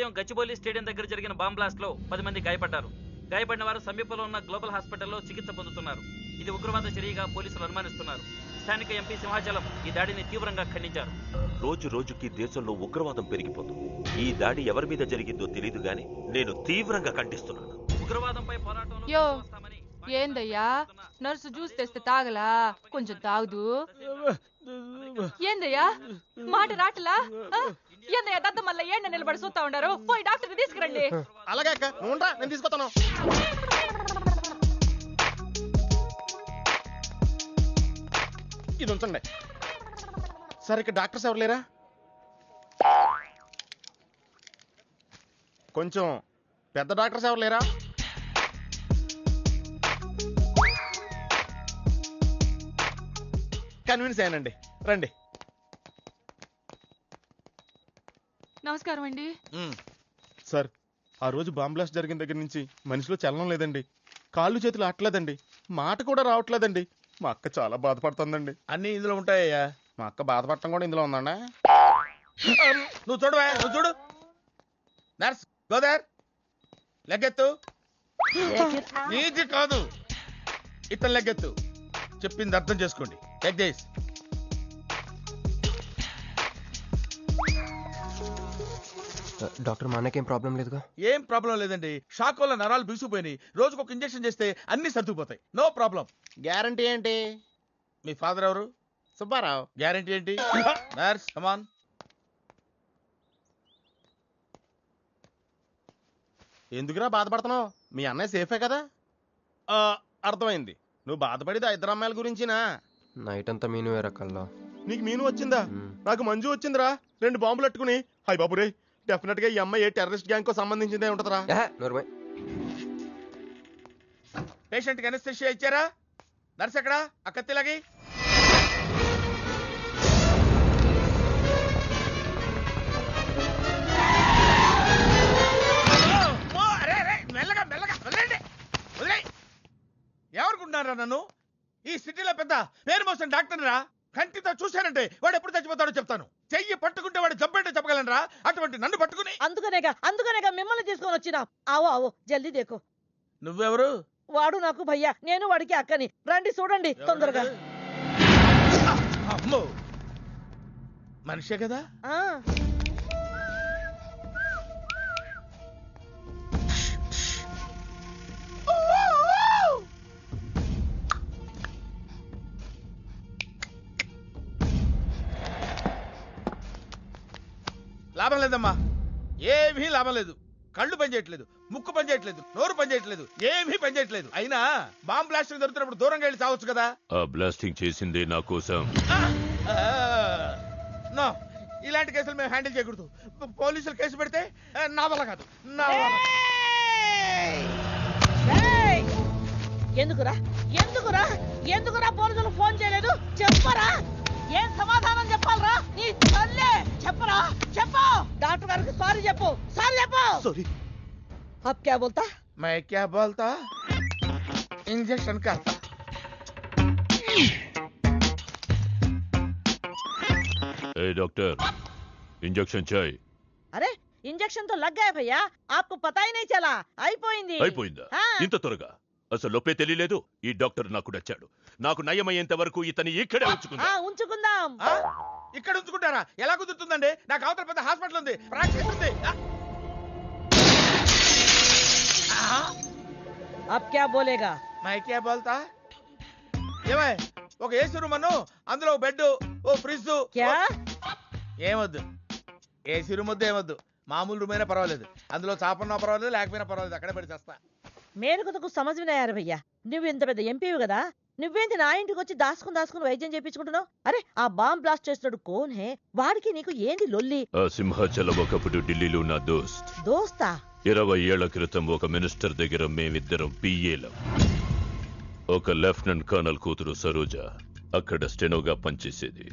ఉదయం గచ్చిబౌలి స్టేడియం దగ్గర జరిగిన బాంబ్ బ్లాస్ట్ లో 10 మంది గాయపడ్డారు. గాయపడిన వారు సమీపంలో ఉన్న గ్లోబల్ హాస్పిటల్లో చికిత్స పొందుతున్నారు. ఇది ఉగ్రవాద చర్యగా పోలీసులు అనుమానిస్తున్నారు. స్థానిక ఎంపీ సింహాచలం ఈ దాడిని తీవ్రంగా ఖండించారు. రోజు రోజుకి దేశంలో ఉగ్రవాదం పెరిగిపోతుంది. ఈ దాడి ఎవరి మీద జరిగిందో తెలియదు గాని నేను తీవ్రంగా ఖండిస్తున్నాను. ఉగ్రవాదంపై పోరాటంలో ఏందయ్యా నర్సు జ్యూస్ తెస్తే తాగలా? కొంచెం తాగుదు. ఏందయ్యా మాట రాటలా? ఏందయ్యా దద్ద మళ్ళీ ఏండ నిలబడి చూస్తా ఉండారు? పోయి డాక్టర్ తీసుకురండి. అలాగే అక్క, నేను తీసుకొస్తాను. ఇది ఉంచండి. సార్ ఇక్కడ డాక్టర్స్ ఎవరు లేరా? కొంచెం పెద్ద డాక్టర్స్ ఎవరు లేరా? కన్విన్స్ అయ్యానండి, రండి. నమస్కారం అండి. సార్ ఆ రోజు బాంబ్ బ్లాస్ట్ జరిగిన దగ్గర నుంచి మనిషిలో చలనం లేదండి. కాళ్ళు చేతులు ఆటలేదండి, మాట కూడా రావట్లేదండి. మా అక్క చాలా బాధపడుతుందండి. అన్ని ఇందులో ఉంటాయ్యా. మా అక్క బాధపడటం కూడా ఇందులో ఉందండి. నువ్వు చూడు, నువ్వు చూడు. నర్స్ గోదర్, లెగ్గెత్తు. నీది కాదు, ఇతను లెగ్గెత్తు. చెప్పింది అర్థం చేసుకోండి. డాక్టర్ మా అన్నకేం ప్రాబ్లం లేదుగా? ఏం ప్రాబ్లం లేదండి. షాక్ వల్ల నరాలు బిగుసిపోయినాయి. రోజుకు ఒక ఇంజెక్షన్ చేస్తే అన్ని సర్దుకుపోతాయి. No problem. గ్యారంటీ ఏంటి? మీ ఫాదర్ ఎవరు? సుబ్బారావు. గ్యారంటీ ఏంటి? నర్స్ కమాన్. ఎందుకురా బాధపడుతున్నావు? మీ అన్నయ్య సేఫే కదా? అర్థమైంది. నువ్వు బాధపడేది ఆ ఇద్దరు అమ్మాయిల గురించినా? నైట్ అంతా మీను రకల్లా. నీకు మీను వచ్చిందా? నాకు మంజు వచ్చిందిరా. 2 బాంబులు అట్టుకుని. హాయ్ బాబు రే, డెఫినెట్ గా ఈ అమ్మాయి ఏ టెర్రరిస్ట్ గ్యాంగ్ కో సంబంధించిందే ఉంటదరా. పేషెంట్ కి అనస్థిషియా ఇచ్చారా? నర్స్ ఎక్కడ? ఆ కత్తిలాగి. మెల్లగా మెల్లగా వదిలేండి, వదిలే. ఎవరుకుంటున్నారా నన్ను? ఈ సిటీలో పెద్ద పేరు మోసిన డాక్టర్ రా. కంటితో చూశానంటే వాడు ఎప్పుడు చచ్చిపోతాడో చెప్తాను. చెయ్యి పట్టుకుంటే వాడు జబ్బేంటో చెప్పగలనరా? అటువంటి నన్ను పట్టుకుని. అందుకనేగా మిమ్మల్ని తీసుకొని వచ్చినా. ఆవో జల్దీ దేకో. నువ్వెవరు? వాడు నాకు భయ్యా, నేను వాడికి అక్కని. రండి చూడండి తొందరగా. అమ్మో, మనిషే కదా? లాభం లేదమ్మా, ఏమీ లాభం లేదు. కళ్ళు పనిచేయట్లేదు, ముక్కు పనిచేయట్లేదు, నోరు పనిచేయట్లేదు, ఏమీ పనిచేయట్లేదు. అయినా బాంబ్ బ్లాస్టింగ్ దొరుకుతున్నప్పుడు దూరంగా వెళ్ళి చావచ్చు కదా. ఆ బ్లాస్టింగ్ చేసిందే నా కోసం. నో, ఇలాంటి కేసులు మేము హ్యాండిల్ చేయకూడదు. పోలీసులు కేసు పెడితే నా వల్ల కాదు, నా వల్ల. ఎందుకురా ఎందుకురా ఎందుకురా పోలీసులు ఫోన్ చేయలేదు? చెప్పరా, ఏం సమాధానం చెప్పాలరా? నీ తల్లే చెప్పరా, చెప్పు. డాక్టర్ గారికి సారీ చెప్పు, సారీ చెప్పు. సారీ. అబ్ క్యా బోల్తా? मैं क्या बोलता? इंजेक्शन करता. ए डॉक्टर, इंजेक्शन चाहिए. अरे इंजेक्शन तो लग गया भैया, आपको पता ही नहीं चला. అయిపోయింది. అయిపోయిందా? ఇంత త్వరగా? అసలు లోపే తెలియలేదు. ఈ డాక్టర్ నాకు నచ్చాడు. నాకు నయమయ్యేంత వరకు ఇతని ఇక్కడే ఉంచుకుందాం. ఇక్కడ ఉంచుకుంటారా? ఎలా కుదురుతుందండి? నాకు అవతల పెద్ద హాస్పిటల్ ఉంది, ప్రాక్టీస్ ఉంది. अब क्या बोलेगा? मैं क्या बोलता? ఏమై, ఒక ఏసీ రూమ్ అను, అందులో బెడ్, ఓ ఫ్రిడ్జ్. क्या? ఏమొద్దు, ఏసీ రూమ్ వద్దు, ఏమొద్దు. మామూలు రూమ్ అయినా పర్వాలేదు. అందులో చాపన్నా పర్వాలేదు, లేకపోయినా పర్వాలేదు. అక్కడే పడి చేస్తా. మేలుకు సమజ్ వినాయారు భయ్యా. నువ్వు ఇంత పెద్ద ఎంపీవి కదా, నువ్వేంటి నా ఇంటికి వచ్చి దాసుకుని వైద్యం చేయించుకుంటున్నావు? అరే ఆ బాంబ్ బ్లాస్ట్ చేస్తున్నాడు కోన్ హే, వాడికి నీకు ఏంది లొల్లి? ఆ సింహాచలం ఒకప్పుడు ఢిల్లీలో నా దోస్తా. 20 ఏళ్ల క్రితం ఒక మినిస్టర్ దగ్గర మేమిద్దరం పిఏలం. ఒక లెఫ్టినెంట్ కర్నల్ కూతురు సరోజ అక్కడ స్టెనోగా పనిచేసేది.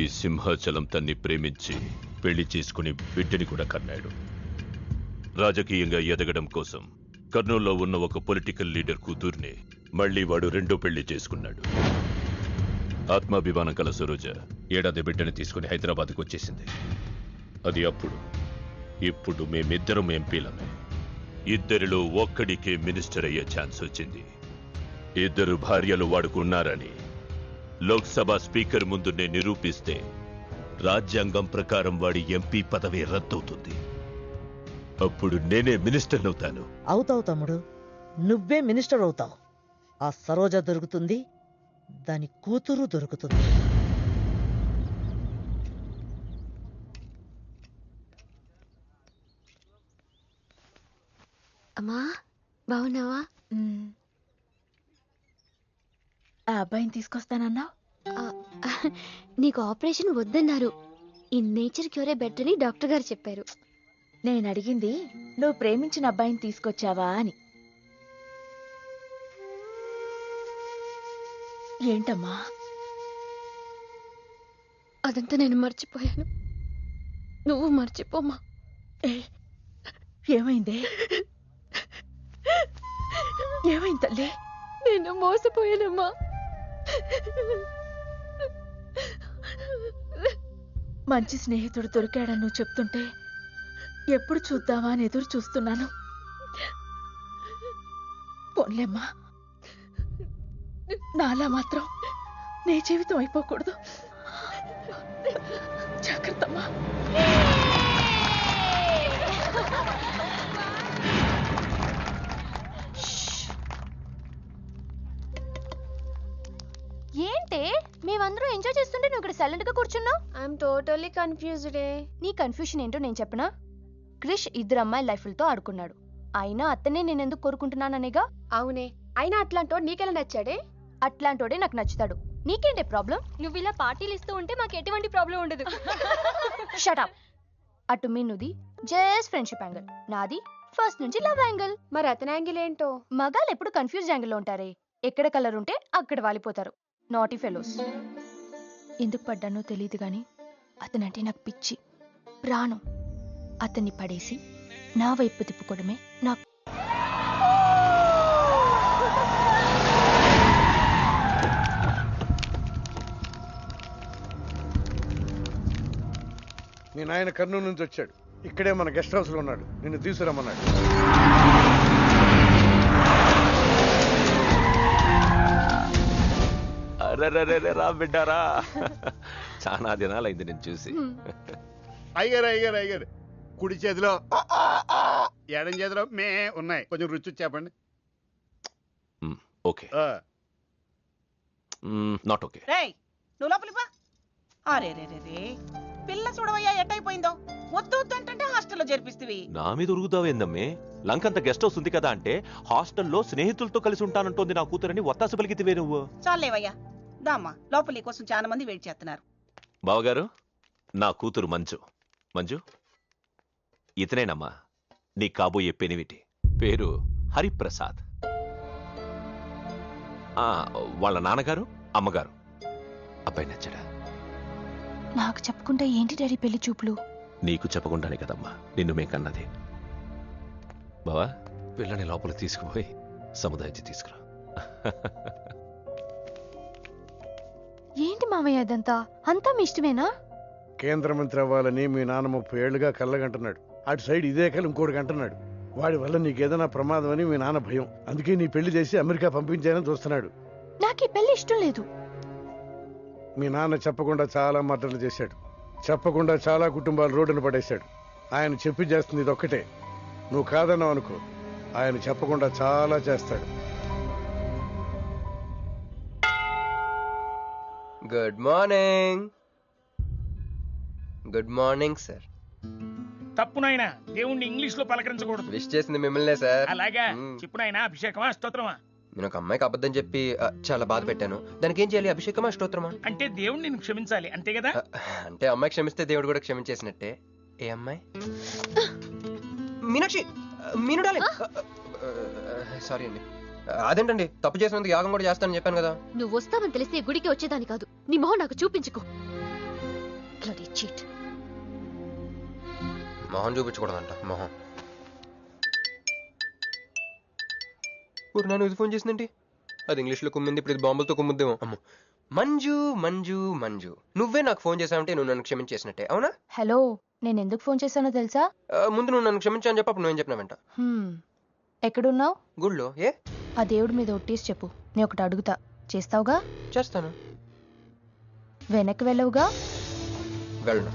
ఈ సింహాచలం తన్ని ప్రేమించి పెళ్లి చేసుకుని బిడ్డని కూడా కన్నాడు. రాజకీయంగా ఎదగడం కోసం కర్నూల్లో ఉన్న ఒక పొలిటికల్ లీడర్ కూతుర్ని మళ్లీ వాడు రెండో పెళ్లి చేసుకున్నాడు. ఆత్మాభిమానం కల సరోజ 7 ఏళ్ల బిడ్డని తీసుకుని హైదరాబాద్కు వచ్చేసింది. అది అప్పుడు. 20 ఏళ్ల క్రితం ఒక మినిస్టర్ దగ్గర మేమిద్దరం పిఏలం. ఒక లెఫ్టినెంట్ కర్నల్ కూతురు సరోజ అక్కడ స్టెనోగా పనిచేసేది. ఈ సింహాచలం తన్ని ప్రేమించి పెళ్లి చేసుకుని బిడ్డని కూడా కన్నాడు. రాజకీయంగా ఎదగడం కోసం కర్నూల్లో ఉన్న ఒక పొలిటికల్ లీడర్ కూతుర్ని మళ్లీ వాడు రెండో పెళ్లి చేసుకున్నాడు. ఆత్మాభిమానం కల సరోజ ఇప్పుడు మేమిద్దరం ఎంపీలమే. ఇద్దరిలో ఒక్కడికే మినిస్టర్ అయ్యే ఛాన్స్ వచ్చింది. ఇద్దరు భార్యలు వాడుకున్నారని లోక్సభ స్పీకర్ ముందు నేను నిరూపిస్తే రాజ్యాంగం ప్రకారం వాడి ఎంపీ పదవి రద్దవుతుంది. అప్పుడు నేనే మినిస్టర్ అవుతాను. అవుతావు తమ్ముడు, నువ్వే మినిస్టర్ అవుతావు. ఆ సరోజ దొరుకుతుంది, దాని కూతురు దొరుకుతుంది. అమ్మా బాగున్నావా? ఆ అబ్బాయిని తీసుకొస్తానన్నావు. నీకు ఆపరేషన్ వద్దన్నారు. ఈ నేచర్ క్యూరే బెటర్ అని డాక్టర్ గారు చెప్పారు. నేను అడిగింది నువ్వు ప్రేమించిన అబ్బాయిని తీసుకొచ్చావా అని. ఏంటమ్మా? అదంతా నేను మర్చిపోయాను. నువ్వు మర్చిపోమ్మా. ఏమైంది? ఏమైంది తల్లి? నేను మోసపోయానమ్మా. మంచి స్నేహితుడు దొరికాడని నువ్వు చెప్తుంటే ఎప్పుడు చూద్దామా అని ఎదురు చూస్తున్నాను. పోన్లేమ్మా, నాలా మాత్రం నీ జీవితం అయిపోకూడదు. జాగ్రత్తమ్మా. ఏంటే మేమందరం ఎంజాయ్ చేస్తుంటే నువ్వు ఇక్కడ సైలెంట్ గా కూర్చున్నావు? I'm totally confused. నీ కన్ఫ్యూషన్ ఏంటో నేను చెప్పనా? క్రిష్ ఇద్దరు అమ్మాయి లైఫ్లతో ఆడుకున్నాడు. అయినా అతనే నేను ఎందుకు కోరుకుంటున్నాననేగా. అవునే, అయినా అట్లాంటోడు నీకెలా నచ్చాడే? అట్లాంటోడే నాకు నచ్చుతాడు. నీకేంటే ప్రాబ్లం? నువ్వు ఇలా పార్టీలు ఇస్తూ ఉంటే మాకు ఎటువంటి ప్రాబ్లం ఉండదు. Shut up. అటు మీనుది జస్ట్ ఫ్రెండ్షిప్ యాంగిల్, నాది ఫస్ట్ నుంచి లవ్ యాంగిల్. మరి అతని యాంగిల్ ఏంటో? మగాళ్ళు ఎప్పుడు కన్ఫ్యూజ్ యాంగిల్ లో ఉంటారే. ఎక్కడ కలర్ ఉంటే అక్కడ వాలిపోతారు. Naughty fellows. ఎందుకు పడ్డానో తెలియదు గాని అతనంటే నాకు పిచ్చి, ప్రాణం. అతన్ని పడేసి నా వైపు తిప్పుకోవడమే నాకు. మీ నాయన కర్నూలు నుంచి వచ్చాడు. ఇక్కడే మన గెస్ట్ హౌస్ లో ఉన్నాడు. నిన్ను తీసుకురమ్మన్నాడు. రా బిడ్డారా, చాలా దినాలైంది నేను చూసి. అయ్యారు కుడి చేతిలో ఎడం చేతిలో మే ఉన్నాయి. కొంచెం రుచి చెప్పండి. Okay, not okay. రేయ్, నువ్వు లోపలికి పా. అరే రే రే రే, పిల్ల చూడవయ్యా ఎట్టయిపోయిందో. వద్దు అంటే హాస్టల్లో చేర్పిస్తవి. నా మీద ఉరుగుతావేందమ్మే? లంకంత గెస్ట్ హౌస్ ఉంది కదా అంటే హాస్టల్లో స్నేహితులతో కలిసి ఉంటానంటోంది నా కూతురని ఒత్తాసు పలికితివే నువ్వు. చాలేవయ్యా, దామ్మా లోపలి కోసం చాలా మంది వెయిట్ చేస్తున్నారు. బావగారు, నా కూతురు మంజు. మంజు, ఇతనేనమ్మా నీ కాబోయే పెనివిటి. పేరు హరిప్రసాద్. వాళ్ళ నాన్నగారు అమ్మగారు. అబ్బాయి నచ్చడా? నాకు చెప్పకుండా ఏంటి డాడీ పెళ్లి చూపులు? నీకు చెప్పకుండానే కదమ్మా నిన్ను మేం కన్నది. బావా, పిల్లని లోపల తీసుకుపోయి సముదాయించి తీసుకురా. ఏంటి మామయ్య అదంతా? అంతా మీ ఇష్టమేనా? కేంద్ర మంత్రి అవ్వాలని మీ నాన్న 30 ఏళ్లుగా కళ్ళగంటున్నాడు. అటు సైడ్ ఇదే కళ్ళు ఇంకోటికి అంటున్నాడు. వాడి వల్ల నీకేదైనా ప్రమాదం అని మీ నాన్న భయం. అందుకే నీ పెళ్లి చేసి అమెరికా పంపించాలని చూస్తున్నాడు. నాకు ఈ పెళ్లి ఇష్టం లేదు. మీ నాన్న చెప్పకుండా చాలా మర్డర్లు చేశాడు. చెప్పకుండా చాలా కుటుంబాలు రోడ్డున పడేశాడు. ఆయన చెప్పి చేస్తుంది ఇదొక్కటే. నువ్వు కాదన్నావు అనుకో, ఆయన చెప్పకుండా చాలా చేస్తాడు. Good morning. Good morning sir. తప్పు నాయనా, దేవుణ్ణి ఇంగ్లీష్ లో పలకరించకూడదు. విష్ చేసింది మిమ్మల్నే సార్. అలాగా చెప్పు నాయనా. అభిషేకమా స్తోత్రమా? నేను ఒక అమ్మాయికి అబద్ధం చెప్పి చాలా బాధ పెట్టాను. దానికి ఏం చేయాలి? అభిషేకమా స్తోత్రమా? అంటే దేవుణ్ణి నిన్ను క్షమించాలి అంతే కదా? అంటే అమ్మాయి క్షమిస్తే దేవుడు కూడా క్షమించేసినట్టే. ఏ అమ్మాయి? మీనాక్షి. మీనుడాలి. సారీ అండి. అదేంటండి, తప్పు చేసినందుకు యాగం కూడా చేస్తానని చెప్పాను కదా. నువ్వు వస్తావని తెలిస్తే గుడికి వచ్చేదాని కాదు. నీ మొహం నాకు చూపించుకో. Bloody cheat. మొహం చూపించకూడదంట. మొహం. నన్ను ఇది ఫోన్ చేసిందేంటి? అది ఇంగ్లీష్లో కుమ్మింది, ఇప్పుడు ఇది బాంబులతో కుమ్ముద్దేమో. అమ్మో. మంజు మంజు మంజు, నువ్వే నాకు ఫోన్ చేసావంటే నువ్వు నన్ను క్షమించేసినట్టే, అవునా? హలో, నేను ఎందుకు ఫోన్ చేశానో తెలుసా? ముందు నువ్వు నన్ను క్షమించని చెప్పి అప్పుడు నువ్వేం చెప్పినా వెంట. ఎక్కడున్నావు? గుళ్ళో. ఏ? ఆ దేవుడి మీద ఒట్టేసి చెప్పు, నేను ఒకటి అడుగుతా, చేస్తావుగా? చేస్తాను. వెనక్కి వెళ్ళవుగా? వెళ్ళను.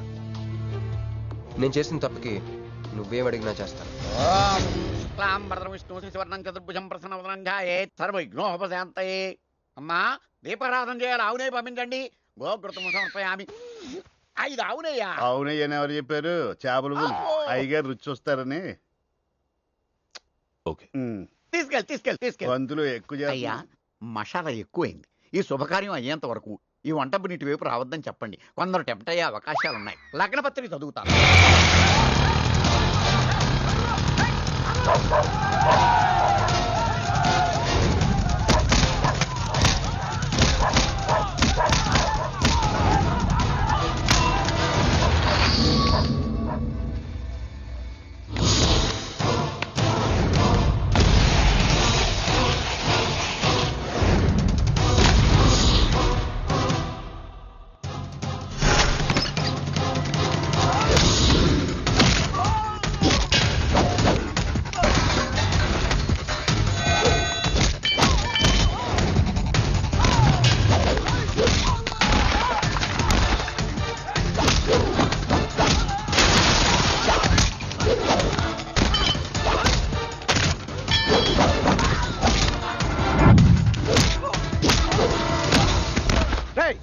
నేను చేసిన తప్పుకి నువ్వేం అడిగినా చేస్తాను. అమ్మా దీపారాధన చేయాలి. ఆవునే పంపించండి. గోఘృతం సమర్పయామి. 5 ఆవునయ్యా. అవునయ్యని ఎవరు చెప్పారు? చేపలు అయ్యగారు రుచి చూస్తారని. ఓకే, తీసుకెళ్ళి వంతులు ఎక్కువ అయ్యా. మసాలా ఎక్కువైంది. ఈ శుభకార్యం అయ్యేంత వరకు ఈ వంటపు నీటి వైపు రావద్దని చెప్పండి. కొందరు టెంప్ట్ అయ్యే అవకాశాలున్నాయి. లగ్న పత్రిక చదువుతాను.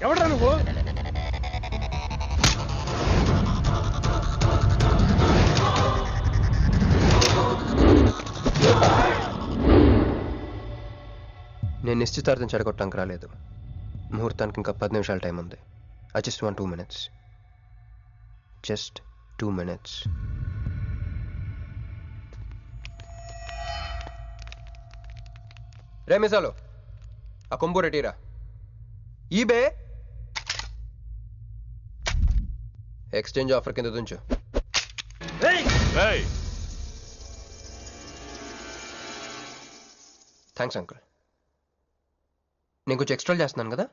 ఎవడరా నువ్వు? నేను నిశ్చితార్థం చెడగొట్టడానికి రాలేదు. ముహూర్తానికి ఇంకా 10 నిమిషాల టైం ఉంది. I just want 2 minutes. Just 2 minutes. రే మిసాలో, ఆ కొంబు రెటీరా. ఈబే ఎక్స్చేంజ్ ఆఫర్ కింద తుంచు. Thanks uncle. నేను కొంచెం ఎక్స్ట్రా చేస్తున్నాను కదా.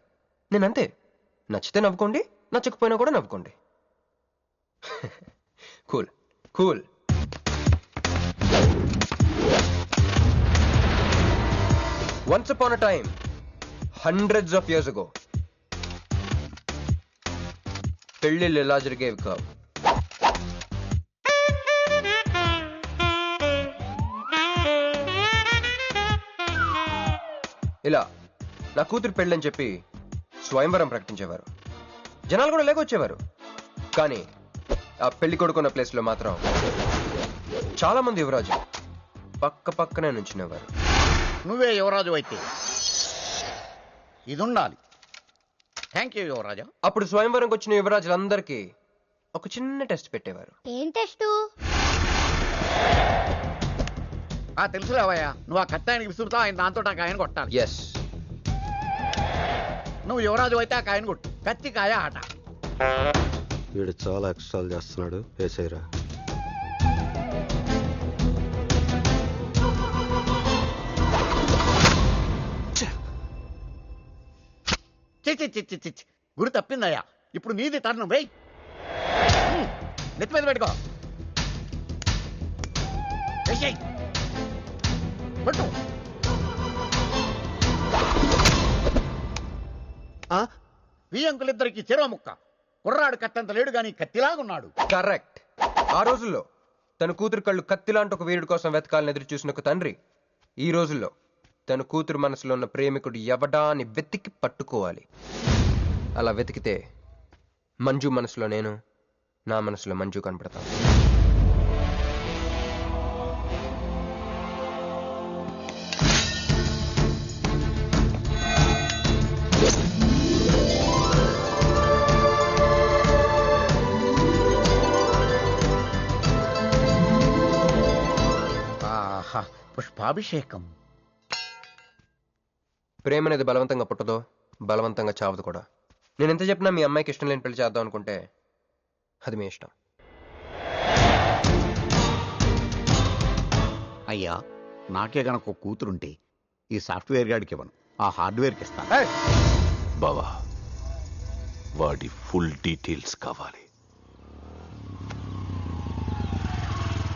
నేను అంతే. నచ్చితే నవ్వుకోండి, నచ్చకపోయినా కూడా నవ్వుకోండి. Cool cool. Once upon a time, hundreds of years ago, పెళ్ళిళ్ళు ఎలా జరిగేవి కావు. ఇలా నా కూతురు పెళ్ళని చెప్పి స్వయంవరం ప్రకటించేవారు. జనాలు కూడా లేకొచ్చేవారు. కానీ ఆ పెళ్లి కొడుకున్న ప్లేస్లో మాత్రం చాలా మంది యువరాజు పక్క పక్కనే నుంచునేవారు. నువ్వే యువరాజు అయితే ఇది ఉండాలి. థ్యాంక్ యూ యువరాజా. అప్పుడు స్వయంవరంకి వచ్చిన యువరాజులందరికీ ఒక చిన్న టెస్ట్ పెట్టేవారు. ఏం టెస్టు? తెలుసులేవయ్యా. నువ్వు ఆ కత్తాయనికి విసురుతావు, ఆయన దాంతో ఆ కాయను కొట్టాలి. ఎస్. నువ్వు యువరాజు అయితే ఆ కాయను కొట్టు. కత్తి కాయ ఆట. వీడు చాలా ఎక్స్ట్రాలు చేస్తున్నాడు. వేసేరా. చిచ్చి గురి తప్పిందయ్యా. ఇప్పుడు నీది టర్న్. వెయ్యి. నెత్తి మీద పెట్టుకో. పట్టు. ఈ అంకులిద్దరికి చెరవ ముక్క. కుర్రాడు కత్తంత లేడు గాని కత్తిలాగున్నాడు. కరెక్ట్. ఆ రోజుల్లో తన కూతురు కళ్ళు కత్తిలాంటి ఒక వీరుడి కోసం వెతకాలని ఎదురు చూసిన ఒక తండ్రి ఈ రోజుల్లో తన కూతురు మనసులో ఉన్న ప్రేమికుడు ఎవడా అని వెతికి పట్టుకోవాలి. అలా వెతికితే మంజు మనసులో నేను, నా మనసులో మంజు కనపడతాను. పుష్పాభిషేకం. ప్రేమ అనేది బలవంతంగా పుట్టదో, బలవంతంగా చావదు కూడా. నేను ఎంత చెప్పినా మీ అమ్మాయికి ఇష్టం లేని పెళ్లి చేద్దాం అనుకుంటే అది మీ ఇష్టం. అయ్యా, నాకే గనక ఒక కూతురుంటే ఈ సాఫ్ట్వేర్ గాడికి ఇవ్వను, ఆ హార్డ్వేర్కి ఇస్తాను. బావా, వాడి ఫుల్ డీటెయిల్స్ కావాలి.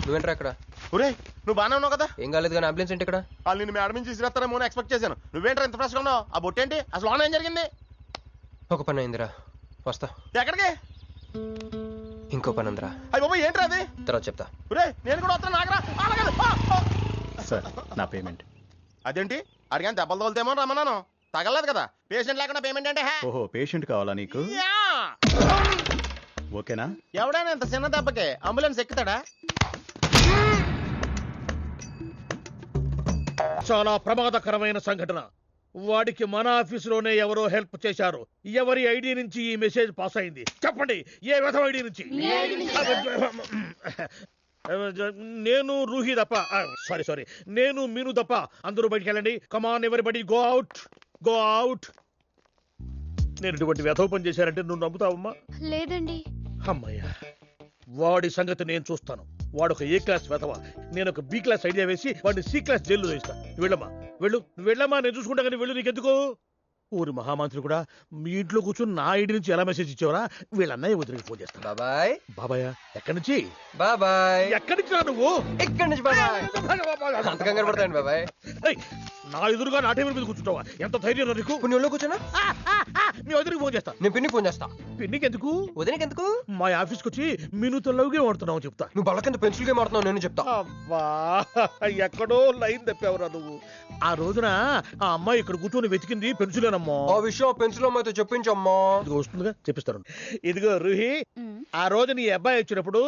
నువ్వేంట్రా ఇక్కడ? ఒరే నువ్వు బాగానే ఉన్నావు కదా? ఏం కాలేదు కానీ అంబులెన్స్ ఏంటి ఇక్కడ? వాళ్ళు నిన్ను మేడం నుంచి తీసుకురాస్తారేమో అని ఎక్స్పెక్ట్ చేశాను. నువ్వేంట్రా ఇంత ఫ్రెష్గా ఉన్నావు? ఆ బొట్టేంటి అసలు ఆన్ ఏం జరిగింది? ఒక పని అయిందిరా, వస్తా. ఎక్కడికి? ఇంకో పని ఉందిరా. అయ్యి బాబు ఏంట్రా అది? తర్వాత చెప్తా. ఒరే నేను కూడా వస్తాను నాగరా. సార్ నా పేమెంట్. అదేంటి అడిగాను దెబ్బలు తోలుతేమో రమ్మన్నాను, తగలలేదు కదా. పేషెంట్ లేకుండా పేమెంట్ అంటే ఓహో పేషెంట్ కావాలా నీకు? ఓకేనా? ఎవడైనా ఇంత చిన్న దెబ్బకి అంబులెన్స్ ఎక్కుతాడా? చాలా ప్రమాదకరమైన సంఘటన. వాడికి మన ఆఫీసులోనే ఎవరో హెల్ప్ చేశారు. ఎవరి ఐడి నుంచి ఈ మెసేజ్ పాస్ అయింది చెప్పండి? ఏ విధం ఐడి నుంచి? నేను రూహి తప్ప, సారీ నేను మీను తప్ప అందరూ బయటికి వెళ్ళండి. కమాన్ ఎవరిబడి గో అవుట్, గో అవుట్. నేను ఇటువంటి వ్యధవ పని చేశానంటే నువ్వు నమ్ముతావమ్మా? లేదండి. అమ్మయ్యా, వాడి సంగతి నేను చూస్తాను. వాడు ఒక ఏ క్లాస్ వెధవ, నేను ఒక బి క్లాస్ ఐడియా వేసి వాడిని సి క్లాస్ జైల్లో వేస్తాను. వెళ్ళమ్మా వెళ్ళు, నువ్వు వెళ్ళమ్మా, నేను చూసుకుంటా. కానీ వెళ్ళు, నీకెందుకు? ఊరి మహామంత్రి కూడా మీ ఇంట్లో కూర్చొని నా ఐడి నుంచి ఎలా మెసేజ్ ఇచ్చేవరా? వీళ్ళన్నయ్య వదిలికి ఫోన్ చేస్తాను. బాబాయ్. బాబాయ్ ఎక్కడి నుంచి? బాబాయ్ ఎక్కడి నుంచి రా నువ్వు? ఇక్కడి నుంచి బాబాయ్. అంత కంగారు పడతాయండి బాబాయ్. నా ఎదురుగా నా టేబుల్ మీద కూర్చుంటావా? ఎంత ధైర్యం నీకు? కొన్ని ఒళ్ళు కూర్చున్నా మీ వదిలికి ఫోన్ చేస్తా. నేను పిన్నికి ఫోన్ చేస్తా. పిన్నికి ఎందుకు? వదినకి ఎందుకు? మా ఆఫీస్కి వచ్చి మీనుతో లవ్ గేమ్ ఆడుతున్నావు చెప్తా. నువ్వు బళ్ళ కింద పెన్సిల్ గేమ్ ఆడుతున్నావు నేను చెప్తా. అబ్బా ఎక్కడో లైన్ తప్పావురా నువ్వు. ఆ రోజున ఆ అమ్మాయి ఇక్కడ కూర్చొని వెతికింది పెన్సిలేనమ్మా. ఆ విషయం పెన్సిల్ అమ్మాయితో చెప్పించమ్మా. ఇది వస్తుందిగా, చెప్పిస్తాను. ఇదిగో రూహి, ఆ రోజు నీ అబ్బాయి వచ్చినప్పుడు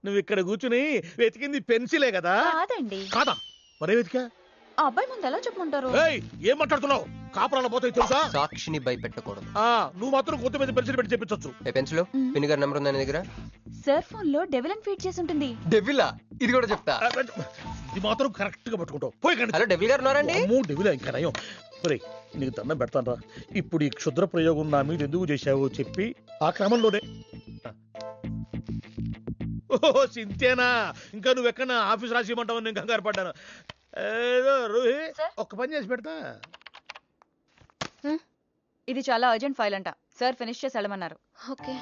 నువ్వు ఇక్కడ కూర్చుని వెతికింది పెన్సిలే కదా? కాదండి. కాదా? మరే వెతికా? ఆ అబ్బాయి ముందు ఎలా చెప్పమంటారు? ఏం మాట్లాడుతున్నావు? కాపురాల పోతాయి తెలుసా? సాక్షిని భయపెట్టకూడదు. నువ్వు మాత్రం కొత్త మీద పెన్సిల్ పెట్టి చెప్పించచ్చు. పెన్సిల్ పిన్ని గారి నెంబర్ ఉందా నీ దగ్గర? సార్ ఫోన్ లో డెవిల్ అని ఫీడ్ చేసి ఉంటుంది. డెవిలా? ఇది కూడా చెప్తా. ఇది మాత్రం కరెక్ట్ గా పట్టుకుంటావు. పోయి కండి. హలో డెవిల్ గారు ఉన్నారండి? డెవిల్ ఇంకా నయం. నీకు దండం పెడతాను రా. ఇప్పుడు ఈ క్షుద్ర ప్రయోగం నా మీద ఎందుకు చేశావో చెప్పి ఆ క్రమంలోనే. ఓహో సింతేనా? ఇంకా నువ్వు ఎక్కడ ఆఫీస్ రాసి ఇవ్వమంటావు? నేను కంగారు పడ్డాను. ఏదో రూహి ఒక్క పని చేసి పెడతా. ఇది చాలా అర్జెంట్ ఫైల్ అంట. సార్ ఫినిష్ చేసి వెళ్ళమన్నారు. ఓకే.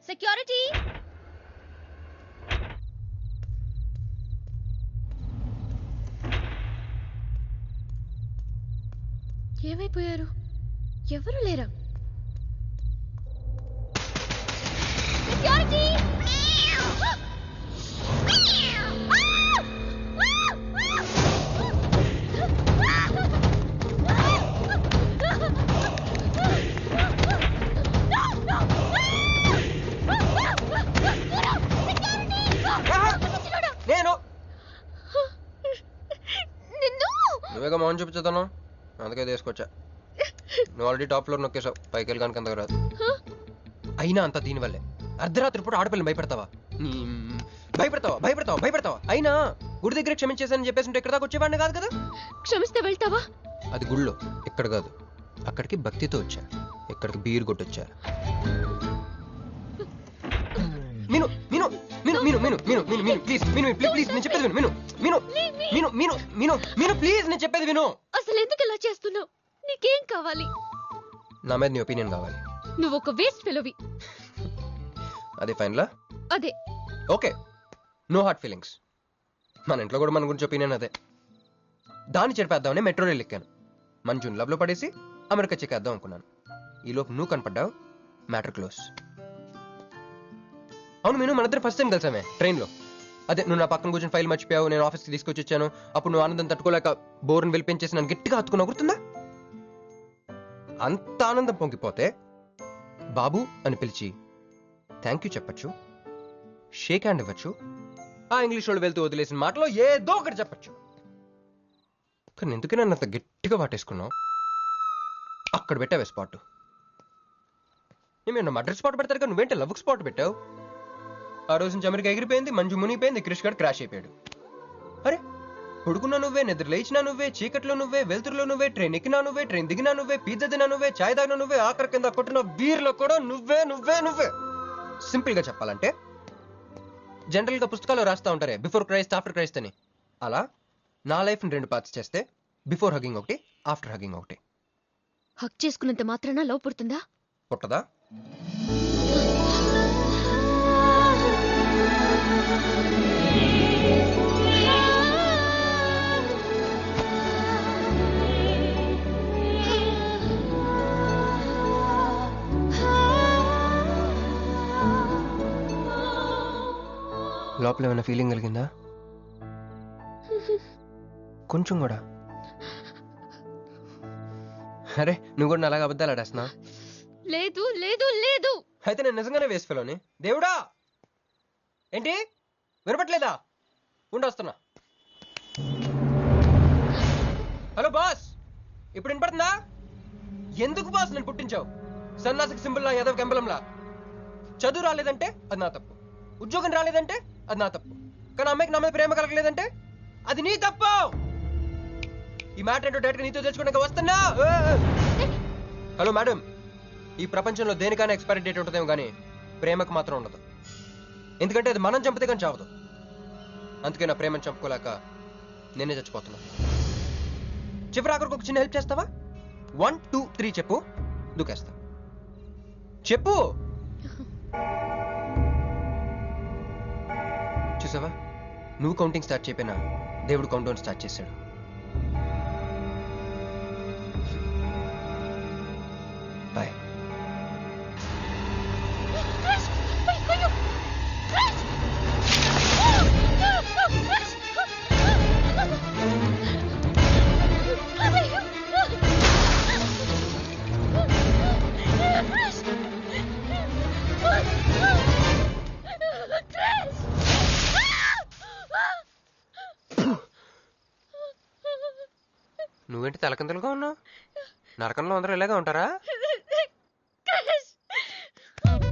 సెక్యూరిటీ. ఏమైపోయారు? ఎవరు లేరా? సెక్యూరిటీ. నేను నువ్వేగా మౌన్ చూపించుతాను, అందుకే తీసుకొచ్చా. నువ్వు ఆల్రెడీ టాప్ ఫ్లోర్ నొక్కేసావు, పైకి వెళ్ళి కనుక అంతకు రాదు. అయినా అంత దీనివల్లే అర్ధరాత్రి పూట ఆడపిల్లని భయపెడతావా? భయపెడతావా? అయినా గుడి దగ్గర క్షమించేసానని చెప్పేసి ఉంటే ఇక్కడ దాకా వచ్చేవాడిని కాదు కదా. క్షమిస్తే వెళ్తావా? అది గుళ్ళో, ఇక్కడ కాదు. అక్కడికి భక్తితో వచ్చా, ఇక్కడికి బీర్ కొట్టొచ్చా. మీను మీను మీను మీను మీను మీను మీను మీను ప్లీజ్ మీను ప్లీజ్ నేను చెప్పేది విను. మీను మీను మీను మీను మీను ప్లీజ్ నేను చెప్పేది విను. అసలు ఎందుకు ఇలా చేస్తున్నావు? నీకేం కావాలి? నా మీద నీ ఒపీనియన్ కావాలి. నువ్వు ఒక వేస్ట్ ఫెలోవి. అదే ఫైనలా? అదే. Okay, no heart feelings. మన ఇంట్లో కూడా మన గురించి ఒపీనియన్ అదే. దాన్ని చెరిపేద్దామని మెట్రో రైల్ ఎక్కాను. మంజుని లవ్ లో పడేసి అమెరికా చెక్కేద్దాం అనుకున్నాను. ఈలోపు నువ్వు కనపడ్డావు, మ్యాటర్ క్లోజ్. అవును మీను, మన ఇద్దరు ఫస్ట్ టైం కలిసామే ట్రైన్ లో. అదే నువ్వు నా పక్కన కూర్చొని ఫైల్ మర్చిపోయావు, నేను ఆఫీస్కి తీసుకొచ్చి వచ్చాను. అప్పుడు నువ్వు ఆనందం తట్టుకోలేక బోర్ని వెళ్ళిపించేసి నన్ను గట్టిగా హత్తుకున్నా, గుర్తుందా? అంత ఆనందం పొంగిపోతే బాబు అని పిలిచి థ్యాంక్ యూ చెప్పచ్చు, షేక్ హ్యాండ్ ఇవ్వచ్చు, ఆ ఇంగ్లీష్ వాళ్ళు వెళ్తూ వదిలేసిన మాటలో ఏదో ఒకటి చెప్పచ్చు. కానీ ఎందుకు నన్ను అంత గట్టిగా వాటేసుకున్నావు? అక్కడ పెట్టావే స్పాట్. ఏమన్నా మర్డర్ స్పాట్ పెడతారు కదా, నువ్వేంటే లవ్ స్పాట్ పెట్టావు. ఆ రోజు నుంచి అమెరికా ఎగిరిపోయింది, మంజు మునిగిపోయింది, క్రిష్ గారు క్రాష్ అయిపోయాడు. అరే పడుకున్నా నువ్వే, నిద్ర లేచినా నువ్వే, చీకట్లో నువ్వే, వెలుతురులో నువ్వే, ట్రైన్ ఎక్కినా నువ్వే, ట్రైన్ దిగినా నువ్వే, పిజ్జా తినా నువ్వే, చాయ్ తాగినా నువ్వే, ఆఖరి కింద కొట్టిన బీర్లో కూడా నువ్వే నువ్వే నువ్వే. సింపుల్ గా చెప్పాలంటే జనరల్ గా పుస్తకాలు రాస్తా ఉంటారే బిఫోర్ క్రైస్ట్ ఆఫ్టర్ క్రైస్ట్ అని, అలా నా లైఫ్ ని 2 పార్ట్స్ చేస్తే బిఫోర్ హగ్గింగ్ ఒకటి, ఆఫ్టర్ హగ్గింగ్ ఒకటి. హక్ చేసుకున్నంత మాత్రాన లవ్ పుడుతుందా? పుట్టదా? లోపల ఏమైనా ఫీలింగ్ కలిగిందా? కొంచెం కూడా? అరే నువ్వు కూడా అలాగే అబద్ధాలు ఆడేస్తున్నా? లేదు లేదు లేదు. అయితే నేను నిజంగానే వేస్ట్ ఫెలోని. దేవుడా ఏంటి వినపట్లేదా? ఉండొస్తున్నా. హలో బాస్, ఇప్పుడు వినపడుతుందా? ఎందుకు బాస్ నన్ను పుట్టించావు? సన్నాసికి సింబల్ లా, యాదవ్ కెంబలంలా. చదువు రాలేదంటే అది నా తప్పు, ఉద్యోగం రాలేదంటే అది నా తప్పు, కానీ అమ్మాయికి నా మీద ప్రేమ కలగలేదంటే అది నీ తప్పు. ఈ మ్యాటర్ ఏంటో డైరెక్ట్ నీతో తెచ్చుకోవడానికి వస్తున్నా. హలో మేడం, ఈ ప్రపంచంలో దేనికైనా ఎక్స్పైరీ డేట్ ఉంటుందేమో కానీ ప్రేమకు మాత్రం ఉండదు. ఎందుకంటే అది మనం చంపితే కానీ చావదు. అందుకే నా ప్రేమను చంపుకోలేక నేనే చచ్చిపోతున్నా. చివరి ఆఖరికి ఒక చిన్న హెల్ప్ చేస్తావా? 1 2 3 చెప్పు, దూకేస్తా. చెప్పు. చూసావా, నువ్వు కౌంటింగ్ స్టార్ట్ చేయపోయినా దేవుడు కౌంట్ డౌన్ స్టార్ట్ చేశాడు. బాయ్. నువ్వేంటి తలకిందులుగా ఉన్నావు? నరకంలో అందరూ ఇలాగే ఉంటారా?